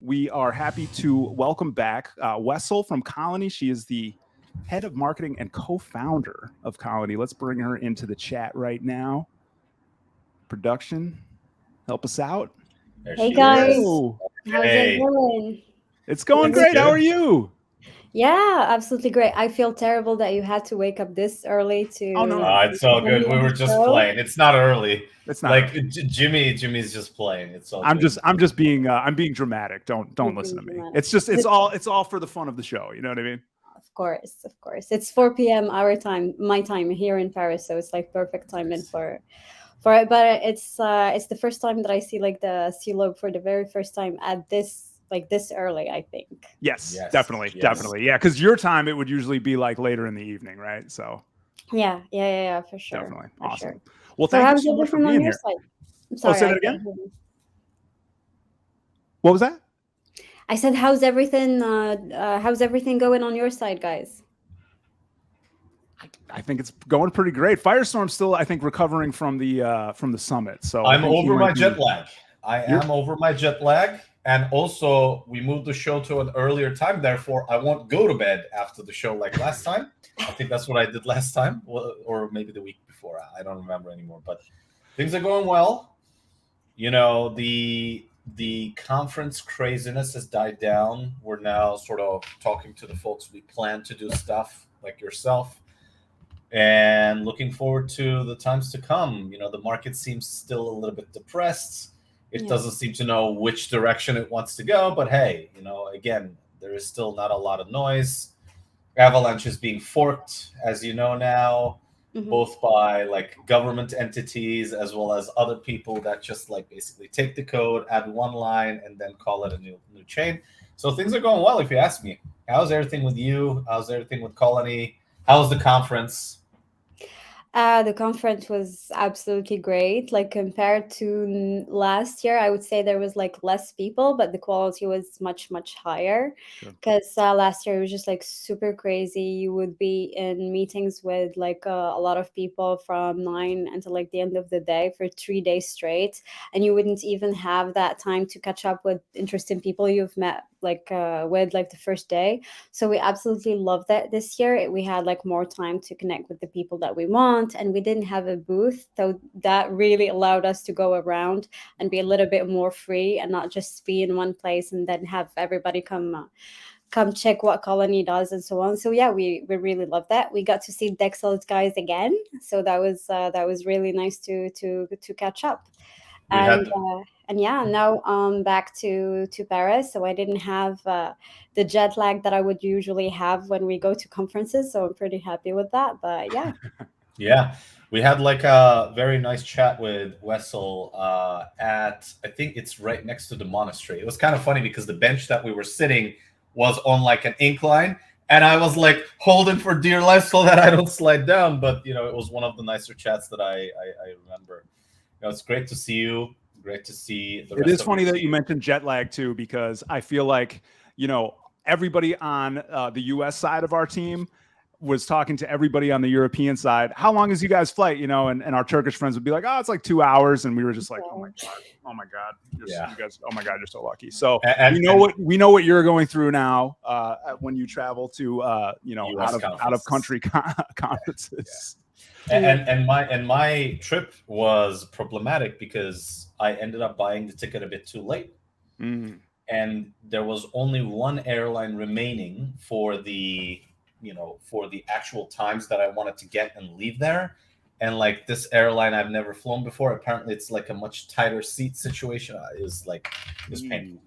We are happy to welcome back Wessal from Colony. She is the head of marketing and co-founder of Colony. Let's bring her into the chat right now. Production, help us out. Hey guys, Hello. how's it going? It's going great. How are you? Yeah, absolutely great. I feel terrible that you had to wake up this early to. Oh no, it's all good. We were just playing. It's not early. it's not. Like Jimmy's just playing. It's all. I'm just being being dramatic. Don't listen to me. Dramatic. It's all for the fun of the show. You know what I mean? Of course. It's 4 p.m. our time, my time here in Paris, so it's like perfect timing for it. But it's the first time that I see like the CLOB for the very first time at this early, I think. Yes, definitely. Yeah, because your time it would usually be like later in the evening, right? So Yeah, for sure. definitely for awesome. Sure. Well, So thank you how's so much for everything on being your here. side? I'm sorry, say that I again? can't hear you. What was that? I said, how's everything going on your side, guys? I think it's going pretty great. Firestorm's still, I think, recovering from the summit. So I'm I think over my jet lag. I am over my jet lag, and also we moved the show to an earlier time. Therefore, I won't go to bed after the show like last time. I think that's what I did last time, or maybe the week before. I don't remember anymore. But things are going well. You know, the conference craziness has died down. We're now sort of talking to the folks we plan to do stuff like yourself, and looking forward to the times to come. You know, the market seems still a little bit depressed. It doesn't seem to know which direction it wants to go, but hey, you know, again, there is still not a lot of noise. Avalanche is being forked, as you know now, both by like government entities as well as other people that just like basically take the code, add one line, and then call it a new chain. So things are going well, if you ask me. How's everything with you? How's everything with Colony? How's the conference? The conference was absolutely great. Like compared to last year, I would say there was like less people, but the quality was much, much higher. Because last year it was just like super crazy. You would be in meetings with like a lot of people from 9 until like the end of the day for 3 days straight, and you wouldn't even have that time to catch up with interesting people you've met like with like the first day. So we absolutely loved that this year. We had like more time to connect with the people that we want, and we didn't have a booth, so that really allowed us to go around and be a little bit more free and not just be in one place and then have everybody come check what Colony does and so on. So yeah, we really love that. We got to see Dexalot guys again, so that was really nice to catch up. And yeah, now back to Paris. So I didn't have the jet lag that I would usually have when we go to conferences. So I'm pretty happy with that. But yeah. Yeah, we had like a very nice chat with Wessal at, I think it's right next to the monastery. It was kind of funny because the bench that we were sitting was on like an incline, and I was like holding for dear life so that I don't slide down. But you know, it was one of the nicer chats that I remember. You know, it's great to see you. Great to see the rest. It is funny that you mentioned jet lag too, because I feel like, you know, everybody on the U.S. side of our team was talking to everybody on the European side. How long is you guys' flight? You know, and our Turkish friends would be like, "Oh, it's like 2 hours," and we were just like, "Oh my god, you guys, oh my god, you're so lucky." So we know what you're going through now when you travel to you know, out of country conferences. And my trip was problematic because I ended up buying the ticket a bit too late, and there was only one airline remaining for the actual times that I wanted to get and leave there. And like this airline I've never flown before, apparently it's like a much tighter seat situation. It was painful.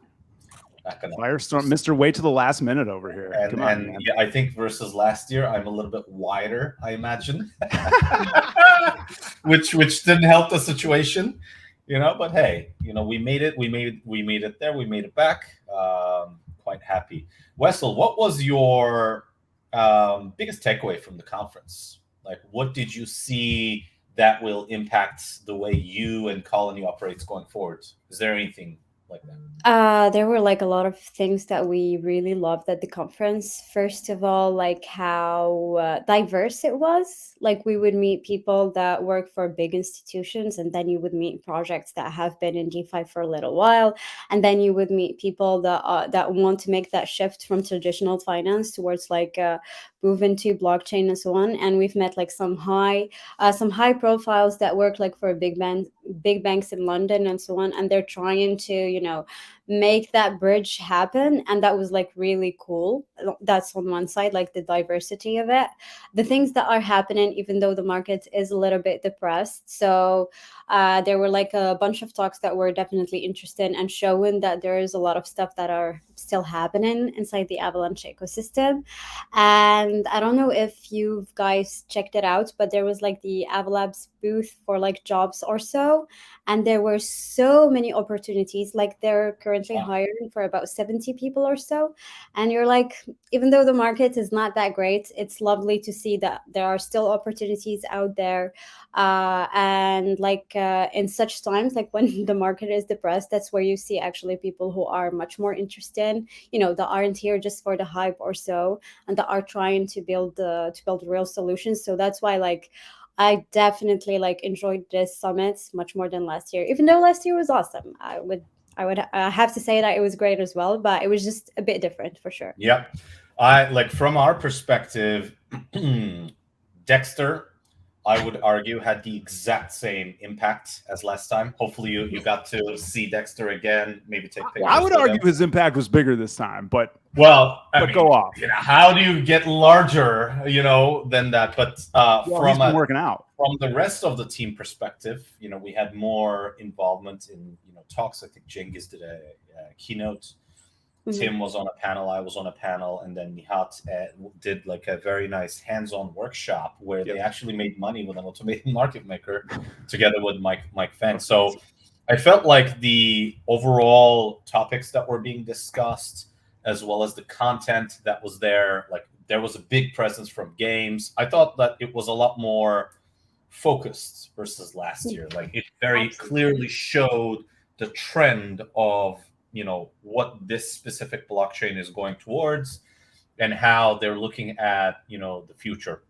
Firestorm, Mr. Wait to the last minute over here. And yeah, I think versus last year, I'm a little bit wider, I imagine, which didn't help the situation, you know. But hey, you know, we made it. We made it there. We made it back. Quite happy. Wessal, what was your biggest takeaway from the conference? Like, what did you see that will impact the way you and Colony operates going forward? Is there anything like that? There were like a lot of things that we really loved at the conference. First of all, like how diverse it was. Like we would meet people that work for big institutions, and then you would meet projects that have been in DeFi for a little while, and then you would meet people that want to make that shift from traditional finance towards like move into blockchain and so on. And we've met like some high profiles that work like for big banks in London and so on, and they're trying to make that bridge happen, and that was like really cool. That's on one side, like the diversity of it, the things that are happening even though the market is a little bit depressed. So there were like a bunch of talks that were definitely interesting and showing that there is a lot of stuff that are still happening inside the Avalanche ecosystem. And I don't know if you guys checked it out, but there was like the Avalabs booth for like jobs or so, and there were so many opportunities. Like they're currently hiring for about 70 people or so, and you're like, even though the market is not that great, it's lovely to see that there are still opportunities out there. And like in such times, like when the market is depressed, that's where you see actually people who are much more interested, that aren't here just for the hype or so, and that are trying to build real solutions. So that's why like I definitely like enjoyed this summit much more than last year, even though last year was awesome. I would have to say that it was great as well, but it was just a bit different for sure. Yeah, I like from our perspective, Dexter, I would argue, had the exact same impact as last time. Hopefully you got to see Dexter again, maybe take pictures. I would argue his impact was bigger this time, but I mean, go off. How do you get larger, than that? But he's been working out. From the rest of the team perspective, we had more involvement in talks. I think Cengiz did a keynote. Mm-hmm. Tim was on a panel, I was on a panel, and then Nihat did like a very nice hands-on workshop where they actually made money with an automated market maker together with Mike Feng. So I felt like the overall topics that were being discussed, as well as the content that was there, like there was a big presence from games. I thought that it was a lot more focused versus last year. Like it very clearly showed the trend of what this specific blockchain is going towards and how they're looking at the future.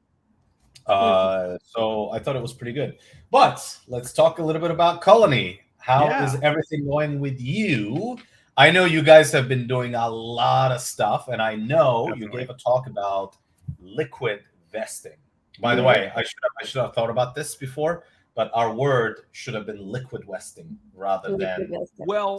So I thought it was pretty good. But let's talk a little bit about Colony. How is everything going with you? I know you guys have been doing a lot of stuff, and I know you gave a talk about liquid vesting. By the way, I should have thought about this before, but our word should have been liquid vesting rather than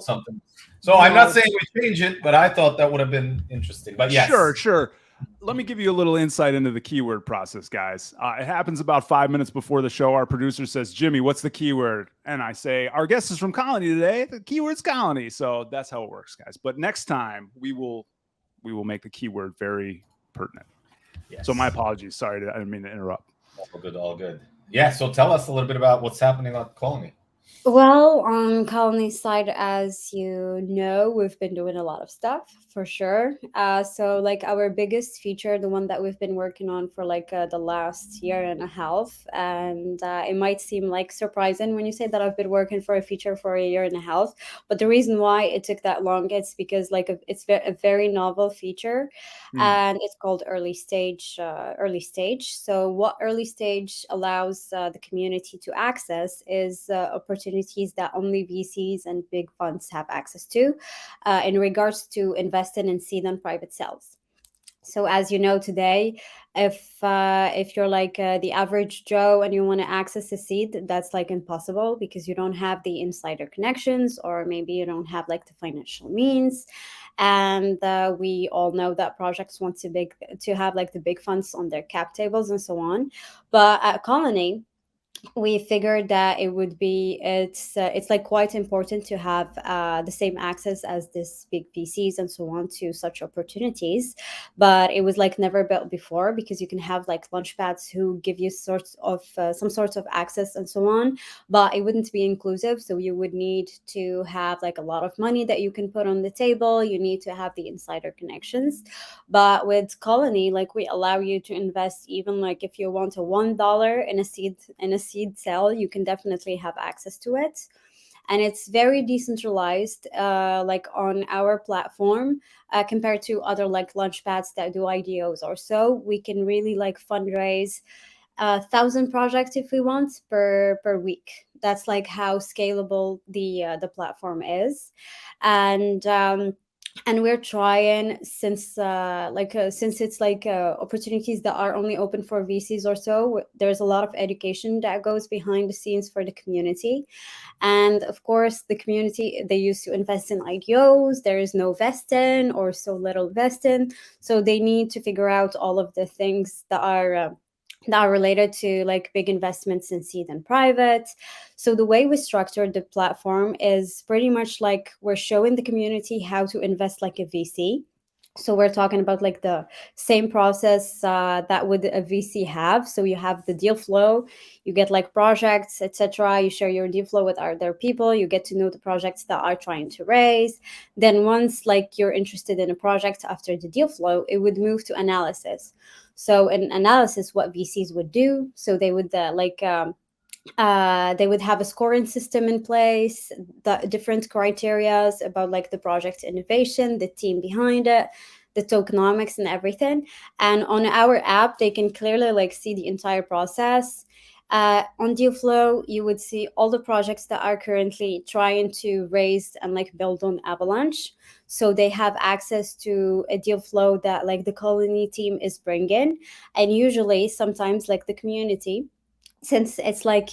something. So I'm not saying we change it, but I thought that would have been interesting. But yes. Sure. Let me give you a little insight into the keyword process, guys. It happens about 5 minutes before the show. Our producer says, Jimmy, what's the keyword? And I say, our guest is from Colony today. The keyword's Colony. So that's how it works, guys. But next time we will make the keyword very pertinent. Yes. So my apologies. Sorry, I didn't mean to interrupt. All good. Yeah, so tell us a little bit about what's happening on Colony. Well, on Colony's side, as you know, we've been doing a lot of stuff for sure. So like our biggest feature, the one that we've been working on for like the last year and a half, and it might seem like surprising when you say that I've been working for a feature for a year and a half, but the reason why it took that long is because like it's a very novel feature, and it's called early stage. So what early stage allows the community to access is opportunities that only VCs and big funds have access to in regards to investing in seed and private sales. So as you know today, if you're like the average Joe and you want to access a seed, that's like impossible because you don't have the insider connections, or maybe you don't have like the financial means. And we all know that projects want to have like the big funds on their cap tables and so on. But at Colony, we figured that it's like quite important to have the same access as this big VCs and so on to such opportunities, but it was like never built before because you can have like launchpads who give you some sorts of access and so on, but it wouldn't be inclusive. So you would need to have like a lot of money that you can put on the table. You need to have the insider connections. But with Colony, like we allow you to invest even like if you want a $1 in a seed cell, you can definitely have access to it. and it's very decentralized, like on our platform, compared to other like launchpads that do IDOs or so. We can really like fundraise 1,000 projects if we want per week. That's like how scalable the platform is, and we're trying, since it's like opportunities that are only open for VCs or so. There's a lot of education that goes behind the scenes for the community. And of course, the community, they used to invest in IDOs. There is no vesting or so little vesting. So they need to figure out all of the things that are related to like big investments in seed and private. So the way we structured the platform is pretty much like we're showing the community how to invest like a VC. So we're talking about like the same process that would a VC have. So you have the deal flow, you get like projects, etc. You share your deal flow with other people. You get to know the projects that are trying to raise. Then once like you're interested in a project after the deal flow, it would move to analysis. So in analysis, what VCs would do, so they would they would have a scoring system in place, the different criterias about like the project innovation, the team behind it, the tokenomics and everything. And on our app, they can clearly like see the entire process. On deal flow, you would see all the projects that are currently trying to raise and like build on Avalanche. So they have access to a deal flow that like the Colony team is bringing. And usually sometimes like the community, since it's like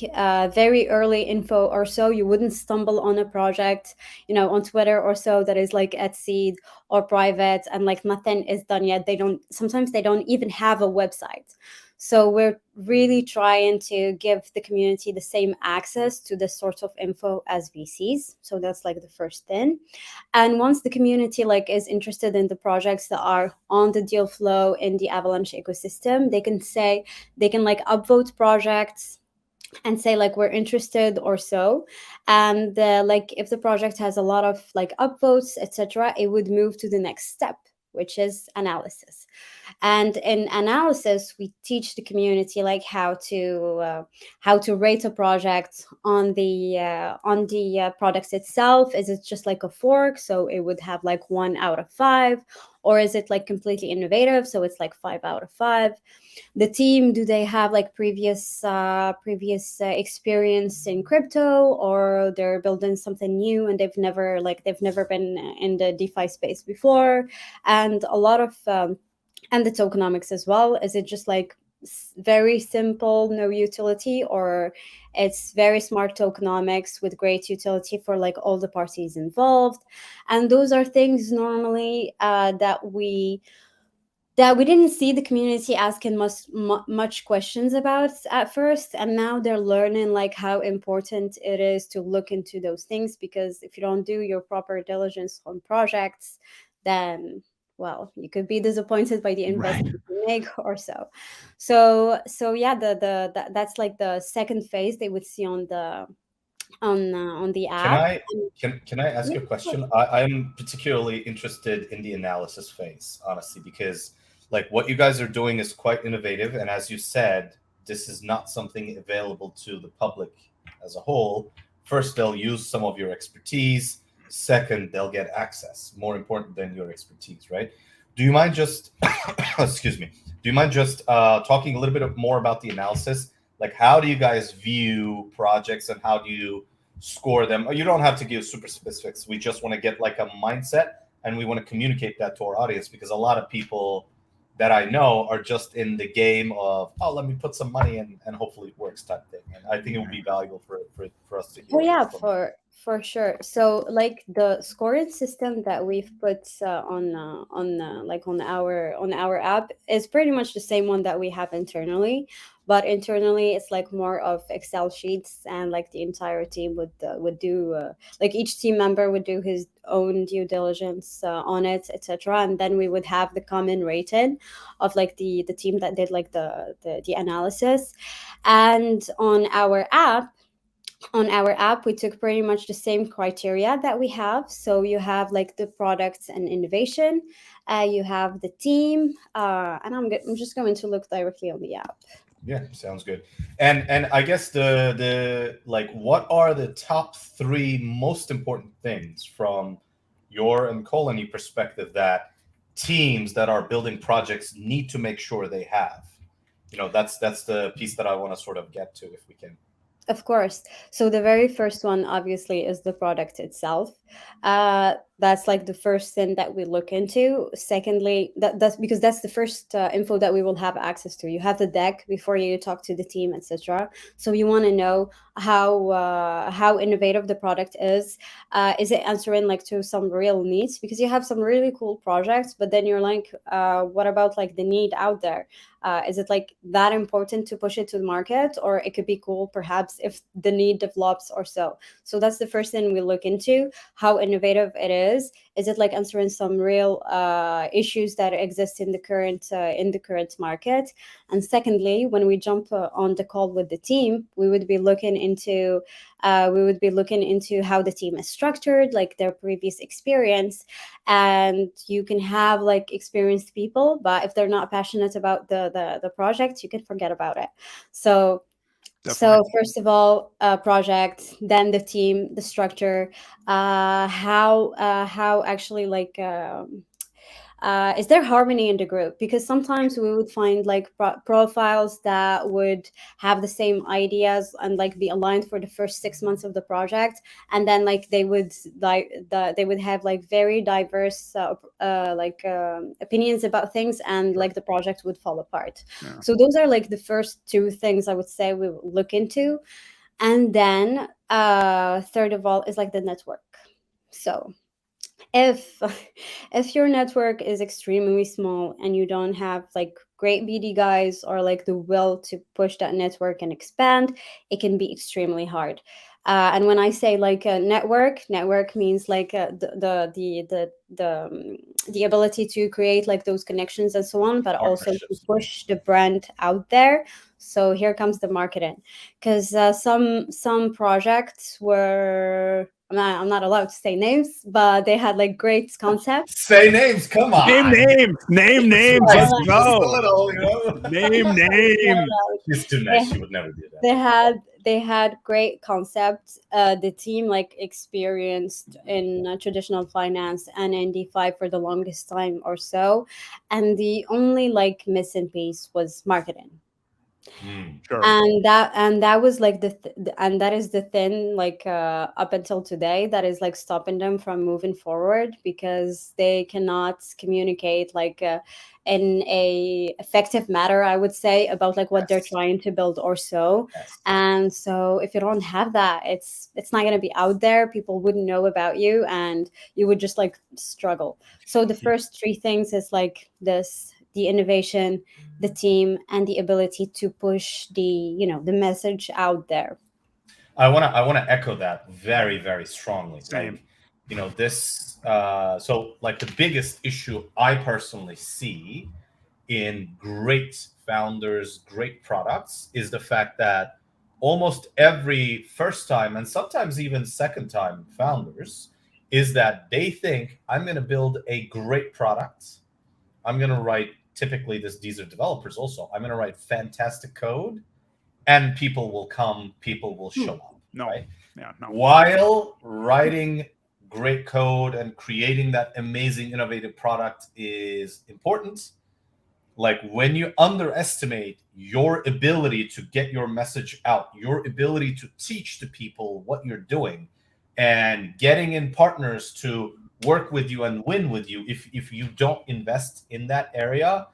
very early info or so, you wouldn't stumble on a project, on Twitter or so that is like at seed or private and like nothing is done yet. Sometimes they don't even have a website. So we're really trying to give the community the same access to this sort of info as VCs. So that's like the first thing. And once the community like is interested in the projects that are on the deal flow in the Avalanche ecosystem, they can like upvote projects and say like we're interested or so. And like if the project has a lot of like upvotes, etc., it would move to the next step, which is analysis. And in analysis, we teach the community like how to rate a project on the product itself. Is it just like a fork, so it would have like 1 out of 5, or is it like completely innovative, so it's like 5 out of 5? The team, do they have like previous experience in crypto, or they're building something new and they've never been in the DeFi space before? And a lot of and the tokenomics as well. Is it just like very simple, no utility, or it's very smart tokenomics with great utility for like all the parties involved? And those are things normally that we didn't see the community asking much questions about at first, and now they're learning like how important it is to look into those things, because if you don't do your proper diligence on projects, then, well, you could be disappointed by the investment you make or so. So yeah, that's like the second phase they would see on the app. Can I ask you a question? I'm particularly interested in the analysis phase, honestly, because like what you guys are doing is quite innovative, and as you said, this is not something available to the public as a whole. First, they'll use some of your expertise. Second, they'll get access, more important than your expertise, right? Do you mind just excuse me, do you mind just talking a little bit more about the analysis? Like, how do you guys view projects and how do you score them? You don't have to give super specifics. We just want to get like a mindset, and we want to communicate that to our audience, because a lot of people that I know are just in the game of, oh, let me put some money in and hopefully it works type thing. And I think it would be valuable for us to hear. Oh yeah, for sure. So like the scoring system that we've put on our app is pretty much the same one that we have internally, but internally it's like more of Excel sheets, and like the entire team would do like each team member would do his own due diligence on it, etc. And then we would have the common rating of like the team that did like the analysis. And on our app, we took pretty much the same criteria that we have. So you have like the products and innovation, you have the team, and I'm just going to look directly on the app. Yeah, sounds good. And I guess the like, what are the top 3 most important things from your and Colony perspective that teams that are building projects need to make sure they have? That's the piece that I want to sort of get to, if we can. Of course. So the very first one, obviously, is the product itself. That's like the first thing that we look into. Secondly, that's because that's the first info that we will have access to. You have the deck before you talk to the team, etc. So you want to know how innovative the product is. Is it answering like to some real needs? Because you have some really cool projects, but then you're like, what about like the need out there? Is it like that important to push it to the market, or it could be cool perhaps if the need develops or so? So that's the first thing we look into: how innovative it is. Is it like answering some real issues that exist in the current market? And secondly, when we jump on the call with the team, we would be looking into how the team is structured, like their previous experience. And you can have like experienced people, but if they're not passionate about the project, you can forget about it. So Definitely. so first of all, project, then the team, the structure, how actually like is there harmony in the group? Because sometimes we would find like profiles that would have the same ideas and like be aligned for the first 6 months of the project, and then like they would have like very diverse opinions about things, and like the project would fall apart. Yeah. So those are like the first 2 things I would say we will look into. And then third of all is like the network. So if if your network is extremely small and you don't have like great BD guys or like the will to push that network and expand, it can be extremely hard. And when I say like a network means like the ability to create like those connections and so on, but also to Partnerships. push the brand out there. So here comes the marketing, because some projects were, I'm not allowed to say names, but they had like great concepts. Say names, come on. Name names. Let's Just a go. little, Name names. She's too nice. She would never do that. They had great concepts. The team like experienced in traditional finance and in DeFi for the longest time or so, and the only like missing piece was marketing. Sure. And that was like and that is the thing like up until today that is like stopping them from moving forward, because they cannot communicate like in a effective manner, I would say, about like what they're trying to build or so. Yes. And so if you don't have that, it's not going to be out there. People wouldn't know about you, and you would just like struggle. So the first 3 things is like this: the innovation, the team, and the ability to push the message out there. I want to echo that very, very strongly. Same. Like, this. So like the biggest issue I personally see in great founders, great products, is the fact that almost every first time and sometimes even second time founders is that they think, I'm going to build a great product. I'm going to write, typically these are developers also, I'm going to write fantastic code and people will come, people will show up. No. Right? Yeah. No. While writing great code and creating that amazing, innovative product is important, like when you underestimate your ability to get your message out, your ability to teach to people what you're doing, and getting in partners to work with you and win with you, if you don't invest in that area,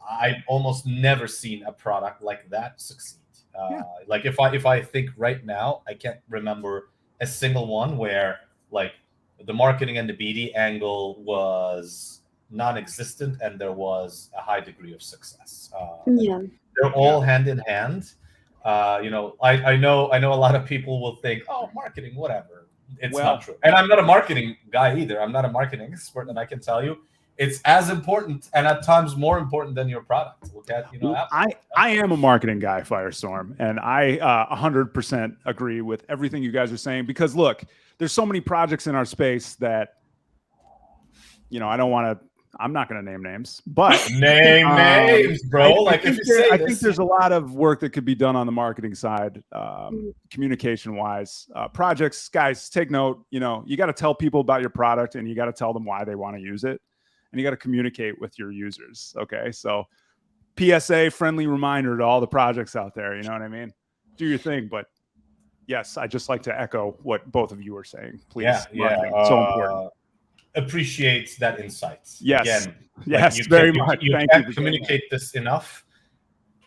I've almost never seen a product like that succeed. Like if I think right now, I can't remember a single one where like the marketing and the BD angle was non-existent and there was a high degree of success. They're all hand in hand. I know a lot of people will think, oh, marketing, whatever. It's not true. And I'm not a marketing guy either. I'm not a marketing expert, and I can tell you it's as important and at times more important than your product. Look at, I am a marketing guy, Firestorm, and I 100% agree with everything you guys are saying, because look, there's so many projects in our space that, I don't want I'm not going to name names, but name names, bro. I think there's a lot of work that could be done on the marketing side, communication wise. Projects, guys, take note. You got to tell people about your product, and you got to tell them why they want to use it, and you got to communicate with your users. Okay, so PSA, friendly reminder to all the projects out there. You know what I mean? Do your thing, but yes, I just like to echo what both of you are saying. Please, so important. Appreciate that insight. Yes. Again, yes, very much. You can't communicate this enough.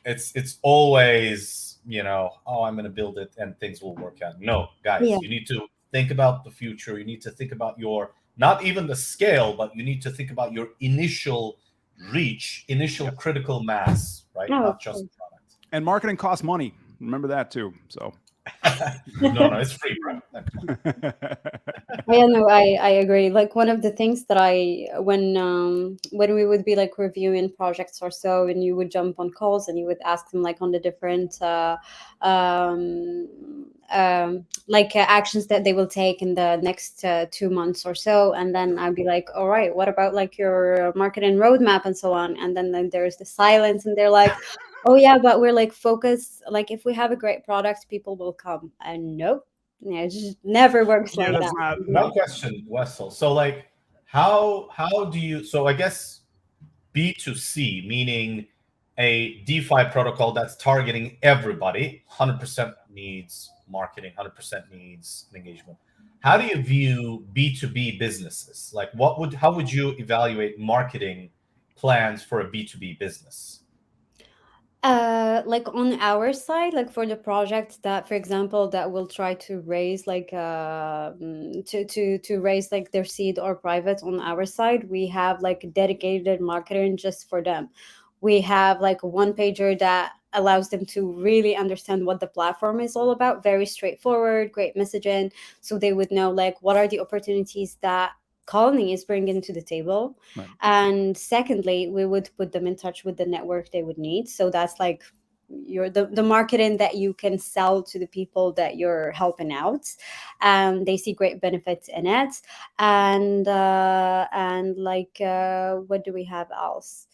It's always, oh, I'm going to build it and things will work out. No, guys, you need to think about the future. You need to think about not even the scale, but you need to think about your initial reach, critical mass, right? Not just the product. And marketing costs money. Remember that too. So. no, it's free, bro. Yeah, no, I agree. Like one of the things that when we would be like reviewing projects or so, and you would jump on calls and you would ask them like on the different actions that they will take in the next 2 months or so, and then I'd be like, all right, what about like your marketing roadmap and so on? And then there's the silence, and they're like, oh yeah, but we're like focused. Like if we have a great product, people will come. And nope, it just never works like that. No question, Wessal. So like, how do you? So I guess B2C, meaning a DeFi protocol that's targeting everybody, 100% needs marketing, 100% needs engagement. How do you view B2B businesses? Like, how would you evaluate marketing plans for a B2B business? Like on our side, like for the project that, for example, that will try to raise like to raise like their seed or private on our side, we have like dedicated marketing just for them. We have like a one pager that allows them to really understand what the platform is all about. Very straightforward, great messaging, so they would know like what are the opportunities that Colony is bringing to the table. Right. And secondly, we would put them in touch with the network they would need. So that's like the marketing that you can sell to the people that you're helping out, and they see great benefits in it. And like what do we have else?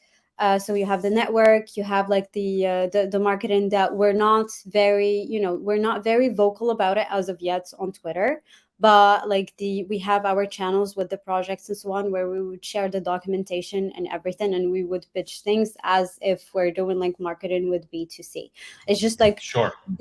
So you have the network, you have like the marketing that we're not very vocal about it as of yet on Twitter. But like we have our channels with the projects and so on, where we would share the documentation and everything, and we would pitch things as if we're doing like marketing with B2C. It's just like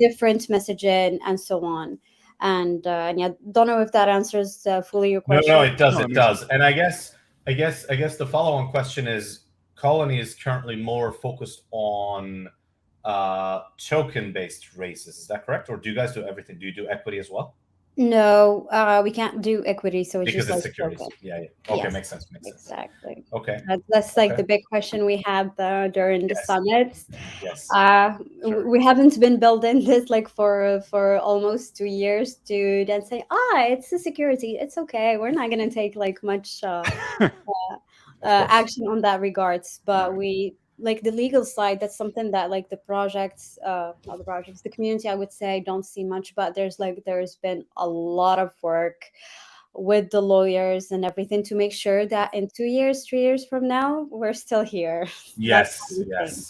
different messaging and so on. And yeah, don't know if that answers fully your question. No, it does. It does. And I guess the follow-on question is, Colony is currently more focused on token-based raises. Is that correct? Or do you guys do everything? Do you do equity as well? No, we can't do equity, so it's because just it's like securities. token. Yeah. Okay, Yes, makes sense. exactly. Okay. That's like the big question we had during the summits. Yes. We haven't been building this like for almost 2 years to then say, it's a security, it's okay, we're not going to take like much action on that regards. But we like the legal side, that's something that like the community, I would say, don't see much. But there's been a lot of work with the lawyers and everything to make sure that in 2 years, 3 years from now, we're still here. Yes,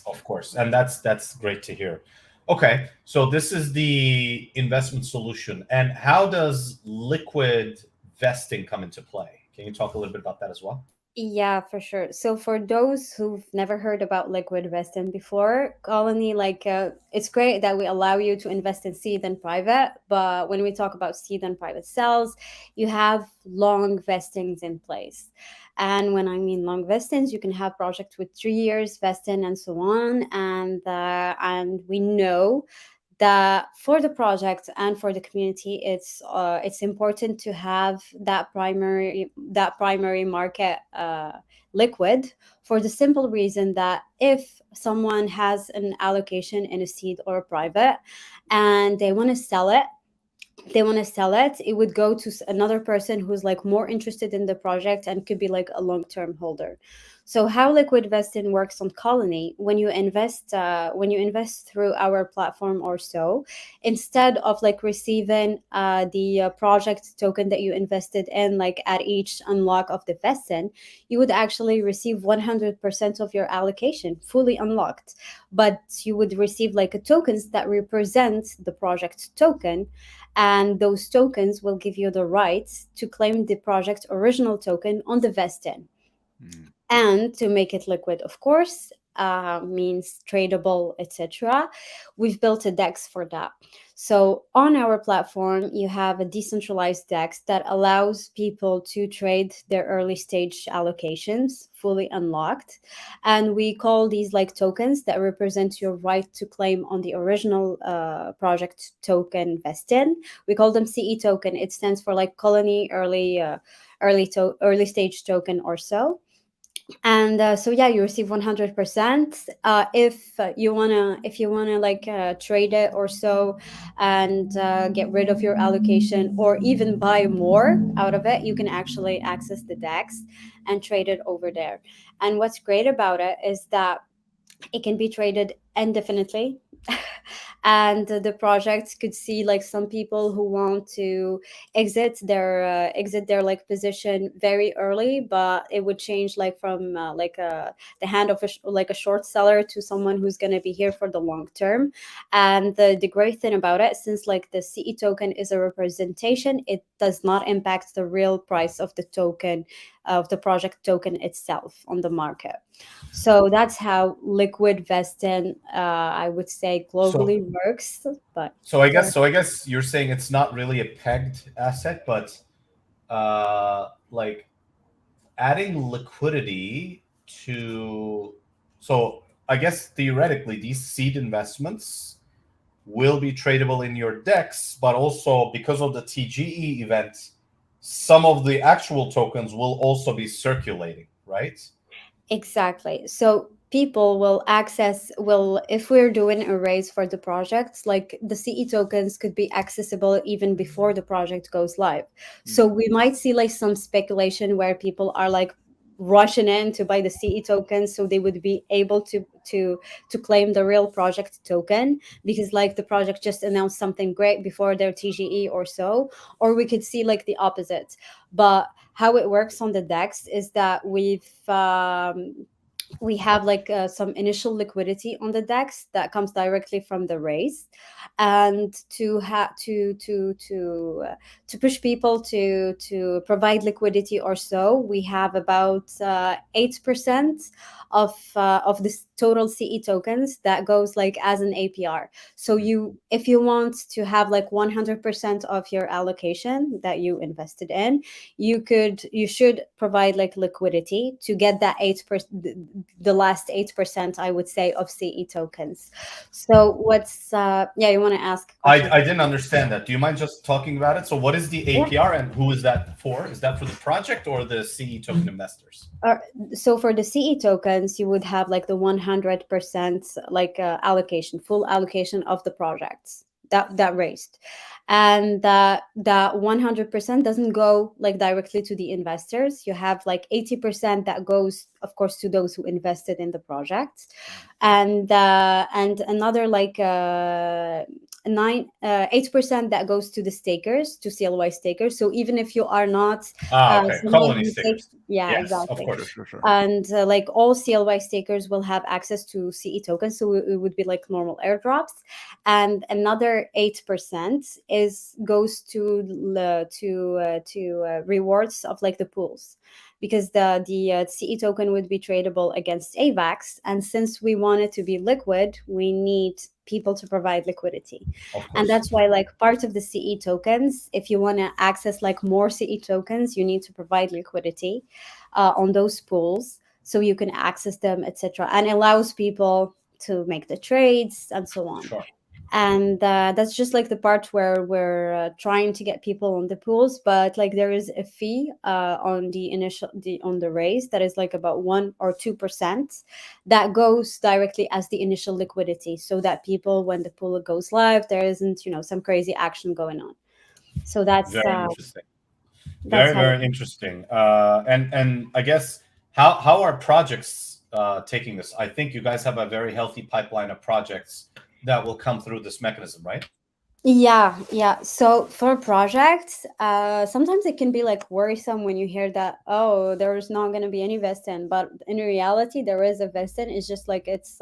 of course. And that's great to hear. Okay, so this is the investment solution. And how does liquid vesting come into play? Can you talk a little bit about that as well? Yeah, for sure. So for those who've never heard about liquid vesting before, Colony, it's great that we allow you to invest in seed and private. But when we talk about seed and private cells, you have long vestings in place. And when I mean long vestings, you can have projects with 3 years vesting and so on. And we know that for the project and for the community, it's important to have that primary market liquid, for the simple reason that if someone has an allocation in a seed or a private and they want to sell it, it would go to another person who's like more interested in the project and could be like a long-term holder. So how liquid vesting works on Colony, when you invest through our platform or so, instead of like receiving the project token that you invested in, like at each unlock of the vesting, you would actually receive 100% of your allocation fully unlocked. But you would receive like a tokens that represent the project token, and those tokens will give you the rights to claim the project original token on the vesting. And to make it liquid, of course, means tradable, etc. We've built a DEX for that. So on our platform, you have a decentralized DEX that allows people to trade their early stage allocations fully unlocked. And we call these like tokens that represent your right to claim on the original project token vesting. We call them CE token. It stands for like Colony early stage token or so. And so yeah, you receive 100%. If you wanna like trade it or so, and get rid of your allocation or even buy more out of it, you can actually access the DEX and trade it over there. And what's great about it is that it can be traded indefinitely. And the project could see like some people who want to exit their like position very early, but it would change like from the hand of a short seller to someone who's going to be here for the long term. And the great thing about it, since like the CE token is a representation, it does not impact the real price of the token, of the project token itself on the market. So that's how liquid vesting, I would say, globally works. But so I guess you're saying it's not really a pegged asset, but like adding liquidity to. So I guess theoretically these seed investments will be tradable in your DEX, but also because of the TGE event, some of the actual tokens will also be circulating, right? Exactly. So people will if we're doing a raise for the projects, like the CE tokens could be accessible even before the project goes live. So we might see like some speculation where people are like rushing in to buy the CE tokens so they would be able to claim the real project token, because like the project just announced something great before their TGE or so. Or we could see like the opposite. But how it works on the DEX is that we have like some initial liquidity on the DEX that comes directly from the raise, and to push people to provide liquidity or so, we have about 8% of this total CE tokens that goes like as an APR. So if you want to have like 100% of your allocation that you invested in, you should provide like liquidity to get that 8%, the last 8%, I would say, of CE tokens. So what's you want to ask? I didn't understand that. Do you mind just talking about it? So what is the APR and who is that for? Is that for the project or the CE token investors? So for the CE tokens, you would have like the 100% like allocation, full allocation of the projects that raised. And that 100% doesn't go like directly to the investors. You have like 80% that goes, of course, to those who invested in the project, and another like 8% that goes to the stakers, to CLY stakers. So even if you are not Colony stakers, yes, of exactly, course. Sure. And like all CLY stakers will have access to CE tokens, so it would be like normal airdrops. And another 8% goes to rewards of like the pools, because the CE token would be tradable against AVAX, and since we want it to be liquid, we need people to provide liquidity. And that's why like part of the CE tokens, if you want to access like more CE tokens, you need to provide liquidity on those pools so you can access them, etc., and allows people to make the trades and so on. Sure. And that's just like the part where we're trying to get people on the pools, but like there is a fee on the raise that is like about 1 or 2% that goes directly as the initial liquidity, so that people, when the pool goes live, there isn't some crazy action going on. So that's very interesting. Very interesting. And I guess How are projects taking this? I think you guys have a very healthy pipeline of projects that will come through this mechanism, right? Yeah. So for projects, sometimes it can be like worrisome when you hear that, oh, there's not going to be any vesting, but in reality there is a vesting. It's just like it's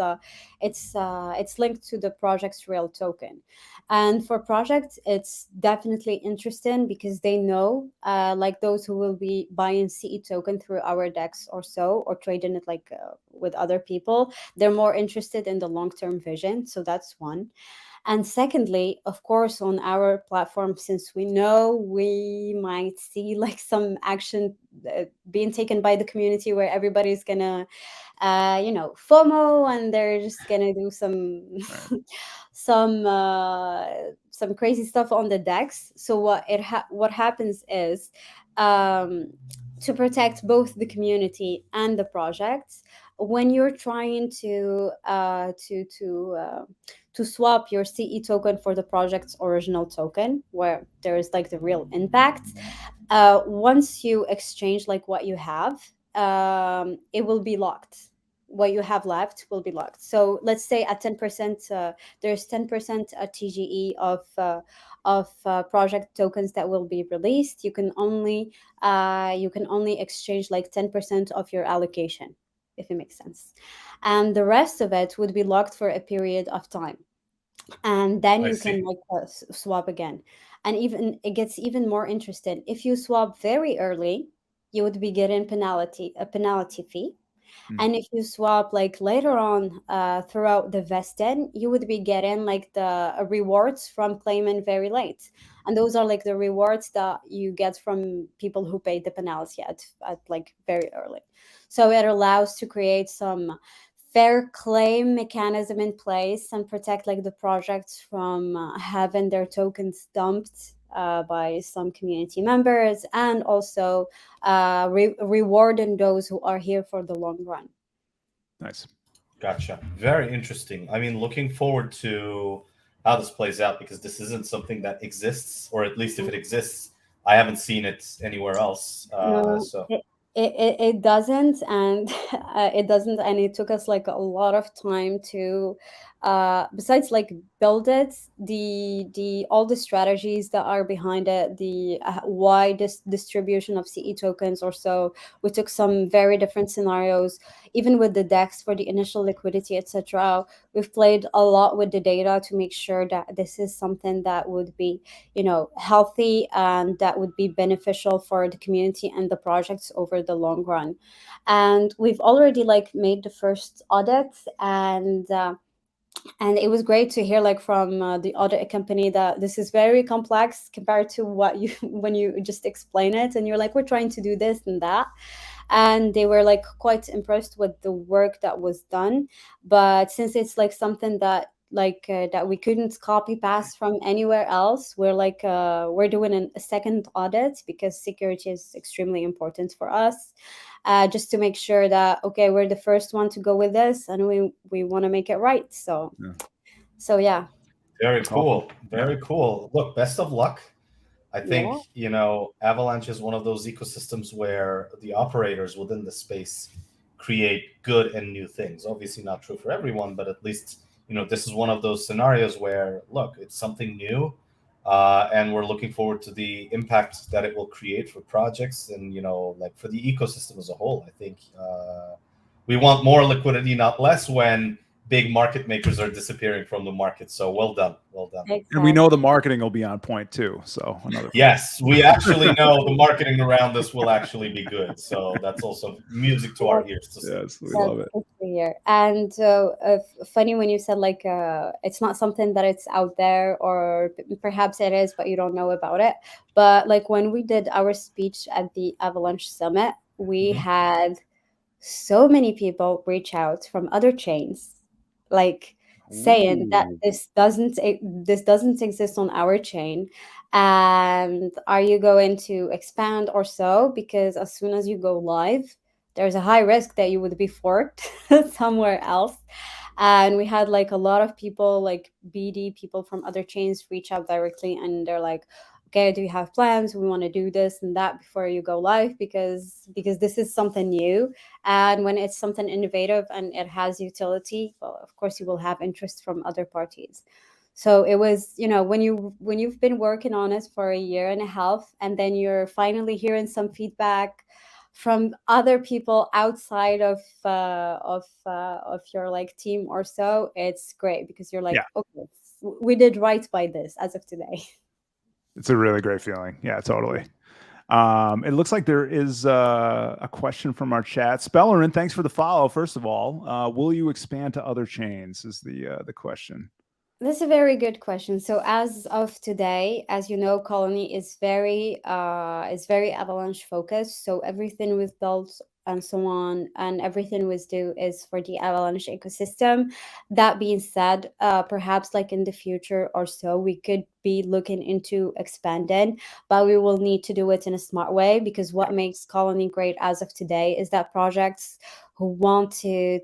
linked to the project's real token. And for projects it's definitely interesting because they know, like those who will be buying CE token through our DEX or so, or trading it like with other people, they're more interested in the long-term vision. So that's one. And secondly, of course, on our platform, since we know we might see like some action being taken by the community where everybody's gonna, FOMO, and they're just gonna do some some crazy stuff on the decks. So what happens is, to protect both the community and the projects, when you're trying to swap your CE token for the project's original token, where there is like the real impact. Once you exchange like what you have, it will be locked. What you have left will be locked. So let's say at 10%, there's 10% TGE of project tokens that will be released. You can only exchange like 10% of your allocation, if it makes sense, and the rest of it would be locked for a period of time, and then I you see. can like swap again. And even it gets even more interesting. If you swap very early, you would be getting a penalty fee. And if you swap like later on, throughout the vested, you would be getting like the rewards from claiming very late. And those are like the rewards that you get from people who paid the penalty at like very early. So it allows to create some fair claim mechanism in place and protect like the projects from having their tokens dumped by some community members, and also rewarding those who are here for the long run. Nice. Gotcha. Very interesting. I mean, looking forward to how this plays out, because this isn't something that exists, or at least if it exists, I haven't seen it anywhere else. No, So it doesn't, and it doesn't, and it took us like a lot of time to, besides like build it, the all the strategies that are behind it, the wide distribution of CE tokens or so. We took some very different scenarios, even with the DEX for the initial liquidity, etc. We've played a lot with the data to make sure that this is something that would be, healthy, and that would be beneficial for the community and the projects over the long run. And we've already like made the first audits, and it was great to hear like from the audit company that this is very complex compared to what you when you just explain it, and you're like, we're trying to do this and that. And they were like quite impressed with the work that was done. But since it's like something that that we couldn't copy paste from anywhere else, we're doing a second audit, because security is extremely important for us, just to make sure that, okay, we're the first one to go with this, and we want to make it right. So Yeah. so yeah. very cool. Yeah. Very cool. Look, best of luck. I think, Yeah. Avalanche is one of those ecosystems where the operators within the space create good and new things. Obviously not true for everyone, but at least, this is one of those scenarios where, look, it's something new, and we're looking forward to the impact that it will create for projects and, like for the ecosystem as a whole. I think we want more liquidity, not less, when big market makers are disappearing from the market. So well done. Well done. Exactly. And we know the marketing will be on point too. So another Yes, we actually know the marketing around this will actually be good. So that's also music to our ears to see. Yes, we love it. That's clear. And funny when you said like it's not something that it's out there, or perhaps it is, but you don't know about it. But like when we did our speech at the Avalanche Summit, we had so many people reach out from other chains, like saying that Ooh. this doesn't exist on our chain, and are you going to expand or so, because as soon as you go live, there's a high risk that you would be forked somewhere else. And we had like a lot of people, like BD people from other chains, reach out directly, and they're like, okay, do you have plans? We want to do this and that before you go live, because this is something new. And when it's something innovative and it has utility, well, of course you will have interest from other parties. So it was, when you've been working on it for a year and a half, and then you're finally hearing some feedback from other people outside of your like team or so, it's great, because you're like, okay, we did right by this as of today. It's a really great feeling. Yeah, totally. It looks like there is a question from our chat. Spellerin, thanks for the follow. First of all, will you expand to other chains? Is the question. That's a very good question. So as of today, as you know, Colony is very Avalanche focused. So everything was built and so on, and everything was do is for the Avalanche ecosystem. That being said, perhaps like in the future or so, we could be looking into expanding, but we will need to do it in a smart way, because what makes Colony great as of today is that projects who want to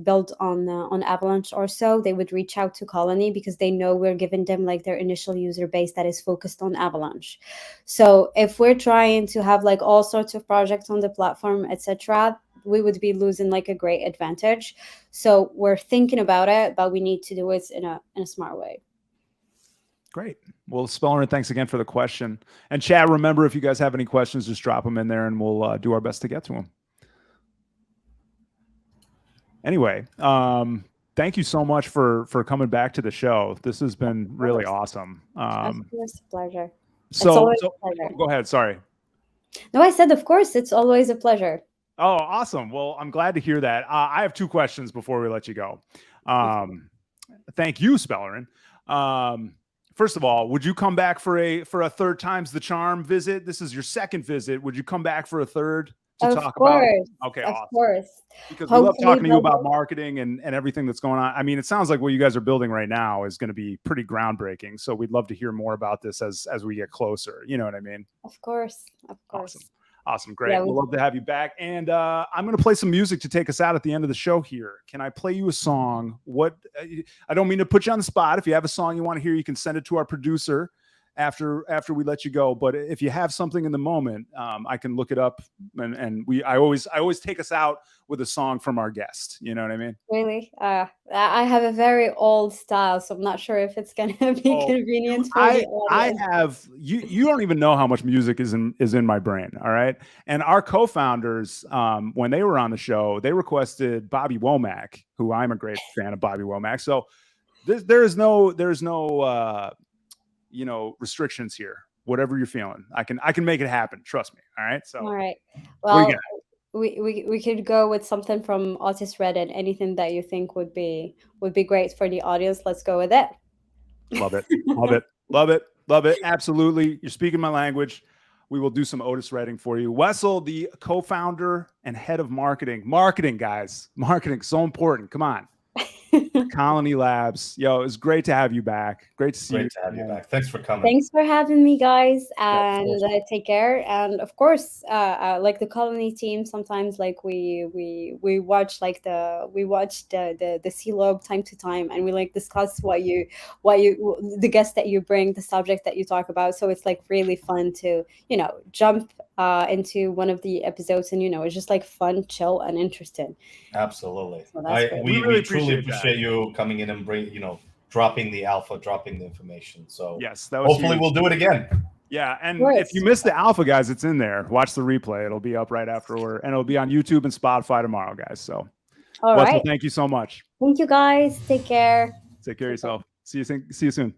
build on Avalanche or so, they would reach out to Colony, because they know we're giving them like their initial user base that is focused on Avalanche. So if we're trying to have like all sorts of projects on the platform, etc., we would be losing like a great advantage. So we're thinking about it, but we need to do it in a smart way. Great. Well, Spellerin, thanks again for the question. And chat, remember, if you guys have any questions, just drop them in there and we'll do our best to get to them. Anyway, thank you so much for coming back to the show. This has been really awesome. Of course, a pleasure. So go ahead. Sorry. No, I said, of course, it's always a pleasure. Oh, awesome. Well, I'm glad to hear that. I have two questions before we let you go. Thank you, Spellerin. First of all, would you come back for a third times the charm visit? This is your second visit. Would you come back for a third to talk about? Okay, of awesome. Course. Because we love talking to you about marketing and everything that's going on. I mean, it sounds like what you guys are building right now is going to be pretty groundbreaking. So we'd love to hear more about this as we get closer. You know what I mean? Of course. Awesome. Great. Yeah, we'd love to have you back. And I'm going to play some music to take us out at the end of the show here. Can I play you a song? I don't mean to put you on the spot. If you have a song you want to hear, you can send it to our producer after we let you go. But if you have something in the moment, I can look it up. And I always take us out with a song from our guest. You know what I mean? Really? I have a very old style, so I'm not sure if it's going to be convenient for the audience. I have you don't even know how much music is in my brain. All right. And our co-founders, when they were on the show, they requested Bobby Womack, who I'm a great fan of Bobby Womack. So there's no restrictions here. Whatever you're feeling, I can make it happen. Trust me. All right. So all right. Well, we could go with something from Otis Redding. Anything that you think would be great for the audience. Let's go with it. Love it. Love it. Love it. Love it. Absolutely. You're speaking my language. We will do some Otis Redding for you. Wessel, the co-founder and head of marketing. Marketing, guys. Marketing, so important. Come on. Colony Labs. Yo, it's great to have you back. Great to see you. Great to have you back. Thanks for coming. Thanks for having me, guys. And take care. And of course, like the Colony team, sometimes like we watch like the CLOB time to time, and we like discuss the guests that you bring, the subject that you talk about. So it's like really fun to jump into one of the episodes, and it's just like fun, chill, and interesting. Absolutely. So we really truly appreciate you coming in and dropping the alpha, dropping the information. So yes, that was hopefully huge. We'll do it again. Yeah, and if you missed the alpha, guys, it's in there. Watch the replay; it'll be up right afterward, and it'll be on YouTube and Spotify tomorrow, guys. So, all right. Thank you so much. Thank you, guys. Take care. Take care of yourself. See you soon.